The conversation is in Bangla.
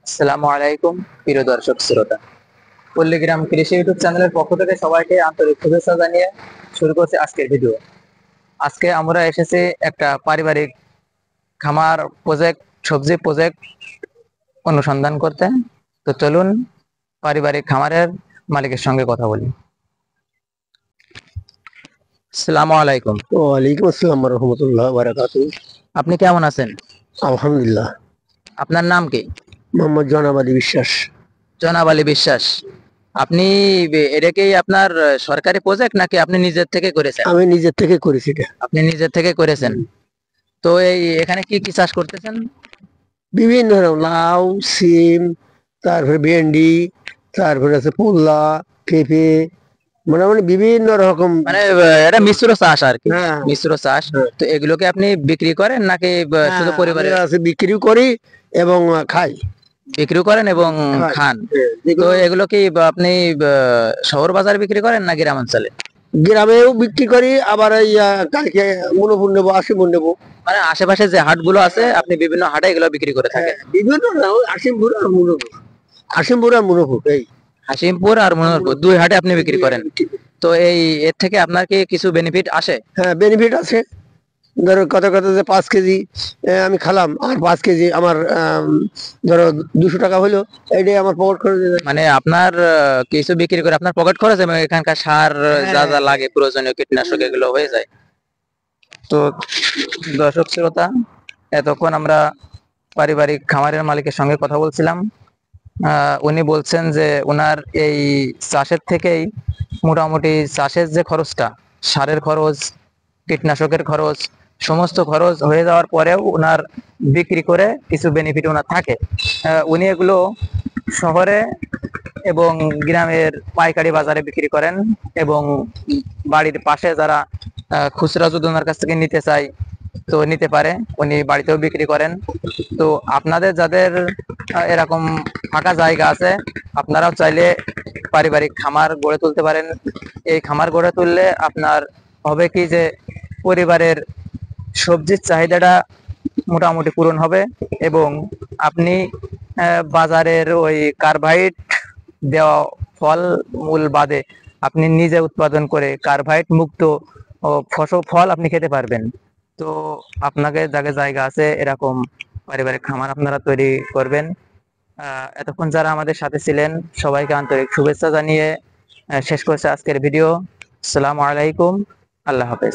আসসালামু আলাইকুম প্রিয় দর্শক শ্রোতা, পল্লীগ্রাম কৃষি ইউটিউব চ্যানেলের পক্ষ থেকে সবাইকে আন্তরিক শুভেচ্ছা জানিয়ে শুরু করছি আজকের ভিডিও। আজকে আমরা এসেছি একটা পারিবারিক খামার প্রজেক্ট, সবজি প্রজেক্ট অনুসন্ধান করতে। তো চলুন পারিবারিক খামারের মালিকের সঙ্গে কথা বলি। আসসালামু আলাইকুম। ওয়ালাইকুম আসসালাম রহমতুল্লাহ বারাকাতু। আপনি কেমন আছেন? আলহামদুলিল্লাহ। আপনার নাম কি? মোহাম্মদ জনাব আলী বিশ্বাস। জনাব আলী বিশ্বাস। আপনি এটা কি আপনার সরকারি প্রজেক্ট নাকি আপনি নিজের থেকে করেছেন? আমি নিজের থেকে করেছি এটা। আপনি নিজের থেকে করেছেন। তো এই এখানে কি কি চাষ করতেছেন? বিভিন্ন ধরনের লাউ, সিম, তারপরে ভেন্ডি, তারপরে আছে পোল্লা, পেঁপে, মোটামুটি বিভিন্ন রকম। মানে এটা মিশ্র চাষ আর কি। হ্যাঁ, মিশ্র চাষ। হ্যাঁ, তো এগুলোকে আপনি বিক্রি করেন নাকি শুধু হ্যাঁ, পরিবারের? আমি আছে বিক্রি করি এবং খাই। বিক্রি করেন এবং খাই। খান। হ্যাঁ, তো যেগুলো এগুলো কি আপনি শহর বাজারে বিক্রি করেন না গ্রাম অঞ্চলে? গ্রামেও বিক্রি করি, আবার এই কালকে মনোপুর নেবো, 80 মণ নেবো। মানে আশেপাশে যে হাটগুলো আছে আপনি বিভিন্ন হাটে এগুলো বিক্রি করে হ্যাঁ, থাকেন? বিভিন্ন আসিমপুর আর মনোপুর, আসিমপুর আর মনোপুর এই হাসিমপুর আর মনোহরপুর দুই হাটে আপনি বিক্রি করেন। বিক্রি করি। তো এই এর থেকে আপনার কি কিছু বেনিফিট আসে? হ্যাঁ, বেনিফিট আছে। ধরো কথা কথা যে 5 কেজি আমি খালাম, আর 5 কেজি আমার ধরো 200 টাকা হলো, এইটাই আমার পকেট খরচ হয়ে যায়। মানে আপনার কিছু বিক্রি করে আপনার পকেট খরচ এবং এখানকার সার যা যা হ্যাঁ, লাগে প্রয়োজনীয় কীটনাশক এগুলো হয়ে যায়। তো দর্শক শ্রোতা, এতক্ষণ আমরা পারিবারিক খামারের মালিকের সঙ্গে কথা বলছিলাম। উনি বলছেন যে ওনার এই চাষের থেকেই মোটামুটি চাষের যে খরচটা, সারের খরচ, কীটনাশকের খরচ, সমস্ত খরচ হয়ে যাওয়ার পরেও ওনার বিক্রি করে কিছু বেনিফিট ওনার থাকে। উনি এগুলো শহরে এবং গ্রামের পাইকারি বাজারে বিক্রি করেন এবং বাড়ির পাশে যারা খুচরা যদি ওনার কাছ থেকে নিতে চায় তো নিতে পারে, উনি বাড়িতেও বিক্রি করেন। তো আপনাদের যাদের এরকম ফাঁকা জায়গা আছে, আপনারাও চাইলে পারিবারিক খামার গড়ে তুলতে পারেন। এই খামার গড়ে তুললে আপনার হবে কি যে পরিবারের সবজির চাহিদাটা মোটামুটি পূরণ হবে এবং আপনি বাজারের ওই কার্বাইড দেওয়া ফল মূল বাদে আপনি নিজে উৎপাদন করে কার্বাইড মুক্ত ফল আপনি খেতে পারবেন। তো আপনাকে যাকে জায়গা আছে এরকম পারিবারিক খামার আপনারা তৈরি করবেন। এতক্ষণ যারা আমাদের সাথে ছিলেন সবাইকে আন্তরিক শুভেচ্ছা জানিয়ে শেষ করছে আজকের ভিডিও। আসসালামু আলাইকুম। আল্লাহ হাফেজ।